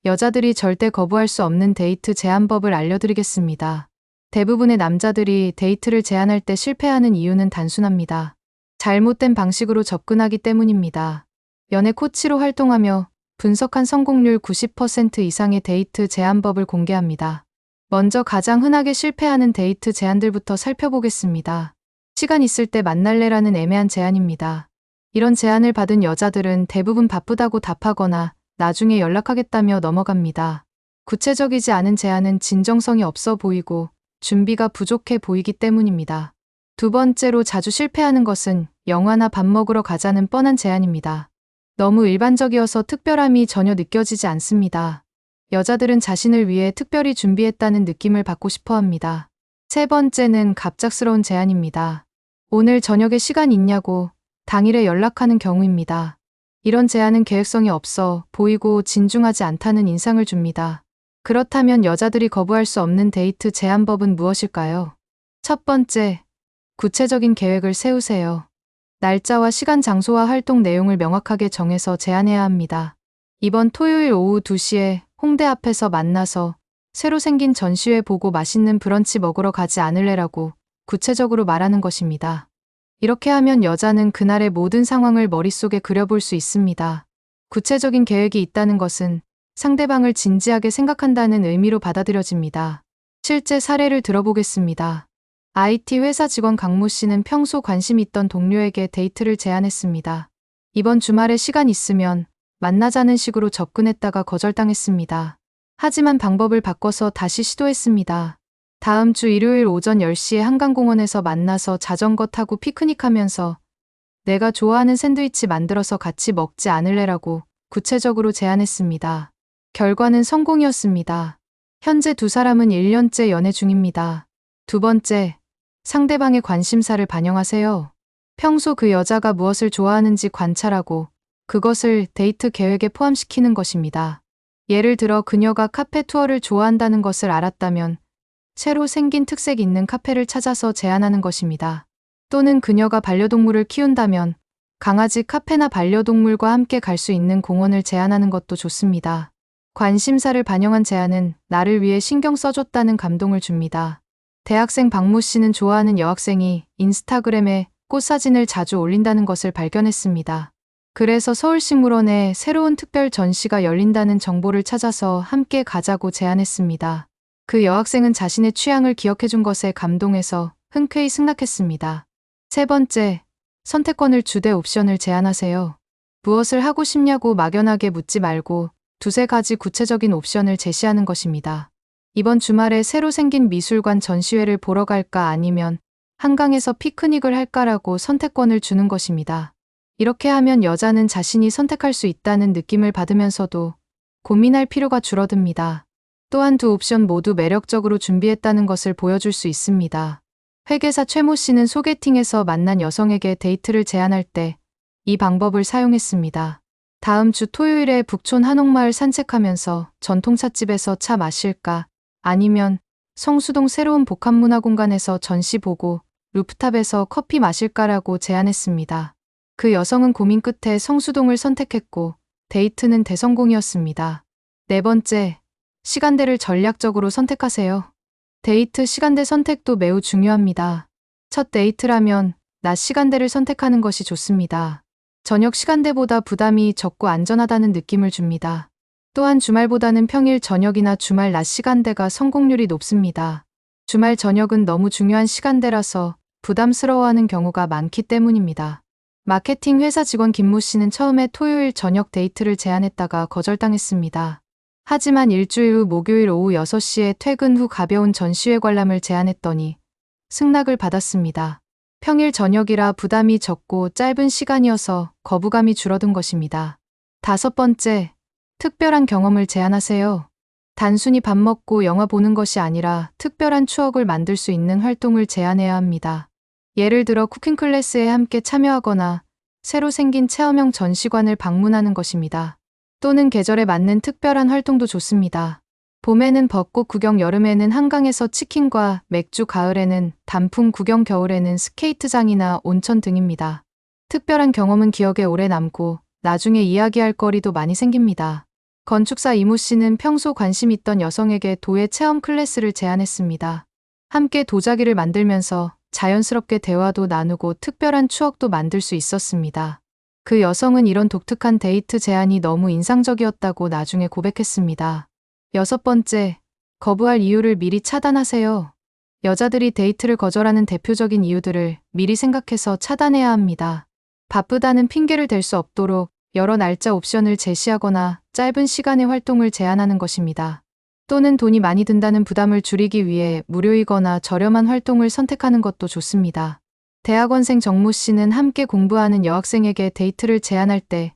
여자들이 절대 거부할 수 없는 데이트 제한법을 알려드리겠습니다. 대부분의 남자들이 데이트를 제안할 때 실패하는 이유는 단순합니다. 잘못된 방식으로 접근하기 때문입니다. 연애 코치로 활동하며 분석한 성공률 90% 이상의 데이트 제한법을 공개합니다. 먼저 가장 흔하게 실패하는 데이트 제안들부터 살펴보겠습니다. 시간 있을 때 만날래라는 애매한 제안입니다. 이런 제안을 받은 여자들은 대부분 바쁘다고 답하거나 나중에 연락하겠다며 넘어갑니다. 구체적이지 않은 제안은 진정성이 없어 보이고 준비가 부족해 보이기 때문입니다. 두 번째로 자주 실패하는 것은 영화나 밥 먹으러 가자는 뻔한 제안입니다. 너무 일반적이어서 특별함이 전혀 느껴지지 않습니다. 여자들은 자신을 위해 특별히 준비했다는 느낌을 받고 싶어 합니다. 세 번째는 갑작스러운 제안입니다. 오늘 저녁에 시간 있냐고 당일에 연락하는 경우입니다. 이런 제안은 계획성이 없어 보이고 진중하지 않다는 인상을 줍니다. 그렇다면 여자들이 거부할 수 없는 데이트 제한법은 무엇일까요? 첫 번째, 구체적인 계획을 세우세요. 날짜와 시간, 장소와 활동 내용을 명확하게 정해서 제안해야 합니다. 이번 토요일 오후 2시에 홍대 앞에서 만나서 새로 생긴 전시회 보고 맛있는 브런치 먹으러 가지 않을래라고 구체적으로 말하는 것입니다. 이렇게 하면 여자는 그날의 모든 상황을 머릿속에 그려볼 수 있습니다. 구체적인 계획이 있다는 것은 상대방을 진지하게 생각한다는 의미로 받아들여집니다. 실제 사례를 들어보겠습니다. IT 회사 직원 강모 씨는 평소 관심 있던 동료에게 데이트를 제안했습니다. 이번 주말에 시간 있으면 만나자는 식으로 접근했다가 거절당했습니다. 하지만 방법을 바꿔서 다시 시도했습니다. 다음 주 일요일 오전 10시에 한강공원에서 만나서 자전거 타고 피크닉하면서 내가 좋아하는 샌드위치 만들어서 같이 먹지 않을래라고 구체적으로 제안했습니다. 결과는 성공이었습니다. 현재 두 사람은 1년째 연애 중입니다. 두 번째, 상대방의 관심사를 반영하세요. 평소 그 여자가 무엇을 좋아하는지 관찰하고 그것을 데이트 계획에 포함시키는 것입니다. 예를 들어 그녀가 카페 투어를 좋아한다는 것을 알았다면 새로 생긴 특색 있는 카페를 찾아서 제안하는 것입니다. 또는 그녀가 반려동물을 키운다면 강아지 카페나 반려동물과 함께 갈 수 있는 공원을 제안하는 것도 좋습니다. 관심사를 반영한 제안은 나를 위해 신경 써줬다는 감동을 줍니다. 대학생 박모 씨는 좋아하는 여학생이 인스타그램에 꽃사진을 자주 올린다는 것을 발견했습니다. 그래서 서울식물원에 새로운 특별 전시가 열린다는 정보를 찾아서 함께 가자고 제안했습니다. 그 여학생은 자신의 취향을 기억해준 것에 감동해서 흔쾌히 승낙했습니다. 세 번째, 선택권을 주되 옵션을 제안하세요. 무엇을 하고 싶냐고 막연하게 묻지 말고 두세 가지 구체적인 옵션을 제시하는 것입니다. 이번 주말에 새로 생긴 미술관 전시회를 보러 갈까 아니면 한강에서 피크닉을 할까라고 선택권을 주는 것입니다. 이렇게 하면 여자는 자신이 선택할 수 있다는 느낌을 받으면서도 고민할 필요가 줄어듭니다. 또한 두 옵션 모두 매력적으로 준비했다는 것을 보여줄 수 있습니다. 회계사 최모 씨는 소개팅에서 만난 여성에게 데이트를 제안할 때 이 방법을 사용했습니다. 다음 주 토요일에 북촌 한옥마을 산책하면서 전통찻집에서 차 마실까? 아니면 성수동 새로운 복합문화공간에서 전시 보고 루프탑에서 커피 마실까라고 제안했습니다. 그 여성은 고민 끝에 성수동을 선택했고 데이트는 대성공이었습니다. 네 번째, 시간대를 전략적으로 선택하세요. 데이트 시간대 선택도 매우 중요합니다. 첫 데이트라면 낮 시간대를 선택하는 것이 좋습니다. 저녁 시간대보다 부담이 적고 안전하다는 느낌을 줍니다. 또한 주말보다는 평일 저녁이나 주말 낮 시간대가 성공률이 높습니다. 주말 저녁은 너무 중요한 시간대라서 부담스러워하는 경우가 많기 때문입니다. 마케팅 회사 직원 김모 씨는 처음에 토요일 저녁 데이트를 제안했다가 거절당했습니다. 하지만 일주일 후 목요일 오후 6시에 퇴근 후 가벼운 전시회 관람을 제안했더니 승낙을 받았습니다. 평일 저녁이라 부담이 적고 짧은 시간이어서 거부감이 줄어든 것입니다. 다섯 번째, 특별한 경험을 제안하세요. 단순히 밥 먹고 영화 보는 것이 아니라 특별한 추억을 만들 수 있는 활동을 제안해야 합니다. 예를 들어 쿠킹 클래스에 함께 참여하거나 새로 생긴 체험형 전시관을 방문하는 것입니다. 또는 계절에 맞는 특별한 활동도 좋습니다. 봄에는 벚꽃 구경, 여름에는 한강에서 치킨과 맥주, 가을에는 단풍 구경, 겨울에는 스케이트장이나 온천 등입니다. 특별한 경험은 기억에 오래 남고 나중에 이야기할 거리도 많이 생깁니다. 건축사 이모 씨는 평소 관심 있던 여성에게 도예 체험 클래스를 제안했습니다. 함께 도자기를 만들면서 자연스럽게 대화도 나누고 특별한 추억도 만들 수 있었습니다. 그 여성은 이런 독특한 데이트 제안이 너무 인상적이었다고 나중에 고백했습니다. 6번째, 거부할 이유를 미리 차단하세요. 여자들이 데이트를 거절하는 대표적인 이유들을 미리 생각해서 차단해야 합니다. 바쁘다는 핑계를 댈 수 없도록 여러 날짜 옵션을 제시하거나 짧은 시간의 활동을 제한하는 것입니다. 또는 돈이 많이 든다는 부담을 줄이기 위해 무료이거나 저렴한 활동을 선택하는 것도 좋습니다. 대학원생 정모 씨는 함께 공부하는 여학생에게 데이트를 제안할 때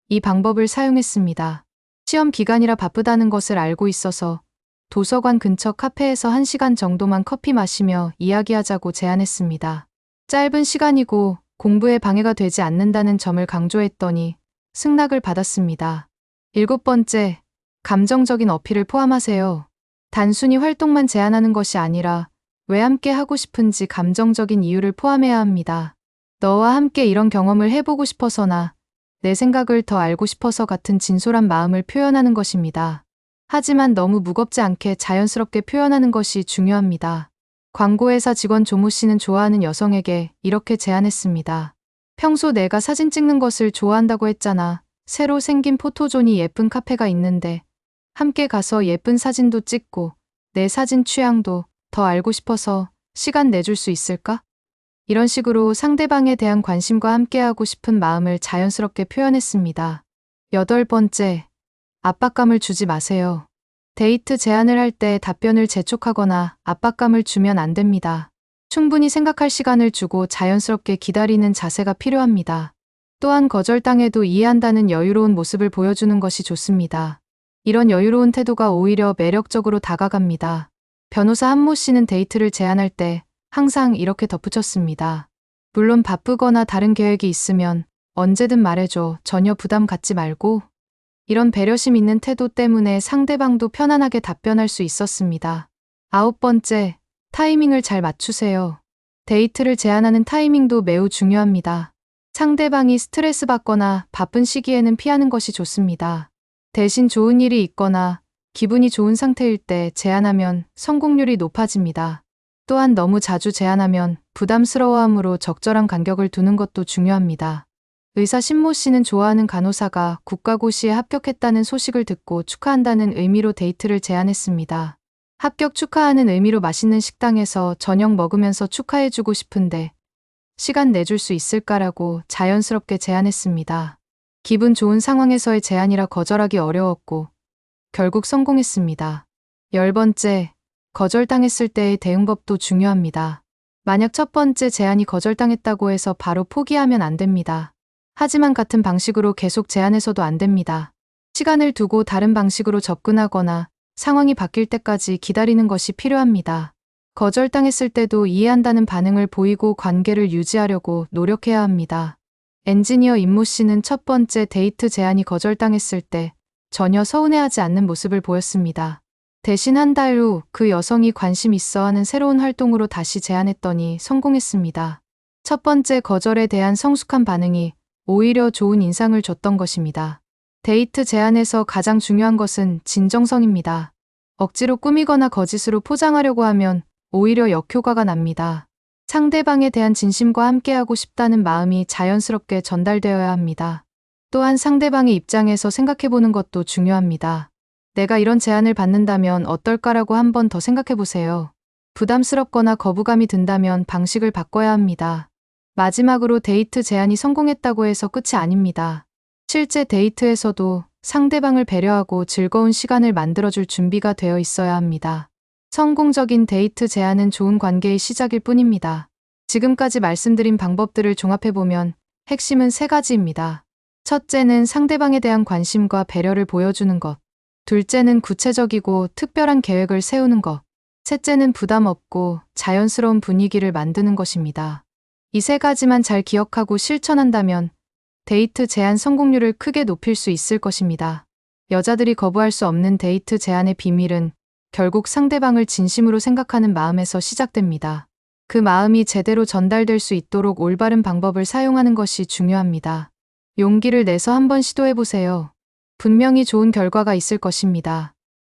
이 방법을 사용했습니다. 시험 기간이라 바쁘다는 것을 알고 있어서 도서관 근처 카페에서 1시간 정도만 커피 마시며 이야기하자고 제안했습니다. 짧은 시간이고 공부에 방해가 되지 않는다는 점을 강조했더니 승낙을 받았습니다. 7번째, 감정적인 어필을 포함하세요. 단순히 활동만 제안하는 것이 아니라 왜 함께 하고 싶은지 감정적인 이유를 포함해야 합니다. 너와 함께 이런 경험을 해보고 싶어서나 내 생각을 더 알고 싶어서 같은 진솔한 마음을 표현하는 것입니다. 하지만 너무 무겁지 않게 자연스럽게 표현하는 것이 중요합니다. 광고회사 직원 조모 씨는 좋아하는 여성에게 이렇게 제안했습니다. 평소 내가 사진 찍는 것을 좋아한다고 했잖아. 새로 생긴 포토존이 예쁜 카페가 있는데 함께 가서 예쁜 사진도 찍고 내 사진 취향도 더 알고 싶어서 시간 내줄 수 있을까? 이런 식으로 상대방에 대한 관심과 함께하고 싶은 마음을 자연스럽게 표현했습니다. 8번째, 압박감을 주지 마세요. 데이트 제안을 할 때 답변을 재촉하거나 압박감을 주면 안 됩니다. 충분히 생각할 시간을 주고 자연스럽게 기다리는 자세가 필요합니다. 또한 거절당해도 이해한다는 여유로운 모습을 보여주는 것이 좋습니다. 이런 여유로운 태도가 오히려 매력적으로 다가갑니다. 변호사 한모 씨는 데이트를 제안할 때 항상 이렇게 덧붙였습니다. 물론 바쁘거나 다른 계획이 있으면 언제든 말해줘. 전혀 부담 갖지 말고. 이런 배려심 있는 태도 때문에 상대방도 편안하게 답변할 수 있었습니다. 9번째, 타이밍을 잘 맞추세요. 데이트를 제안하는 타이밍도 매우 중요합니다. 상대방이 스트레스 받거나 바쁜 시기에는 피하는 것이 좋습니다. 대신 좋은 일이 있거나 기분이 좋은 상태일 때 제안하면 성공률이 높아집니다. 또한 너무 자주 제안하면 부담스러워하므로 적절한 간격을 두는 것도 중요합니다. 의사 신모 씨는 좋아하는 간호사가 국가고시에 합격했다는 소식을 듣고 축하한다는 의미로 데이트를 제안했습니다. 합격 축하하는 의미로 맛있는 식당에서 저녁 먹으면서 축하해주고 싶은데 시간 내줄 수 있을까라고 자연스럽게 제안했습니다. 기분 좋은 상황에서의 제안이라 거절하기 어려웠고 결국 성공했습니다. 10번째, 거절당했을 때의 대응법도 중요합니다. 만약 첫 번째 제안이 거절당했다고 해서 바로 포기하면 안 됩니다. 하지만 같은 방식으로 계속 제안해서도 안 됩니다. 시간을 두고 다른 방식으로 접근하거나 상황이 바뀔 때까지 기다리는 것이 필요합니다. 거절당했을 때도 이해한다는 반응을 보이고 관계를 유지하려고 노력해야 합니다. 엔지니어 임모 씨는 첫 번째 데이트 제안이 거절당했을 때 전혀 서운해하지 않는 모습을 보였습니다. 대신 한 달 후 그 여성이 관심 있어 하는 새로운 활동으로 다시 제안했더니 성공했습니다. 첫 번째 거절에 대한 성숙한 반응이 오히려 좋은 인상을 줬던 것입니다. 데이트 제안에서 가장 중요한 것은 진정성입니다. 억지로 꾸미거나 거짓으로 포장하려고 하면 오히려 역효과가 납니다. 상대방에 대한 진심과 함께하고 싶다는 마음이 자연스럽게 전달되어야 합니다. 또한 상대방의 입장에서 생각해보는 것도 중요합니다. 내가 이런 제안을 받는다면 어떨까라고 한 번 더 생각해보세요. 부담스럽거나 거부감이 든다면 방식을 바꿔야 합니다. 마지막으로 데이트 제안이 성공했다고 해서 끝이 아닙니다. 실제 데이트에서도 상대방을 배려하고 즐거운 시간을 만들어줄 준비가 되어 있어야 합니다. 성공적인 데이트 제안은 좋은 관계의 시작일 뿐입니다. 지금까지 말씀드린 방법들을 종합해보면 핵심은 3가지입니다. 첫째는 상대방에 대한 관심과 배려를 보여주는 것. 둘째는 구체적이고 특별한 계획을 세우는 것. 셋째는 부담 없고 자연스러운 분위기를 만드는 것입니다. 이 3가지만 잘 기억하고 실천한다면 데이트 제안 성공률을 크게 높일 수 있을 것입니다. 여자들이 거부할 수 없는 데이트 제안의 비밀은 결국 상대방을 진심으로 생각하는 마음에서 시작됩니다. 그 마음이 제대로 전달될 수 있도록 올바른 방법을 사용하는 것이 중요합니다. 용기를 내서 한번 시도해보세요. 분명히 좋은 결과가 있을 것입니다.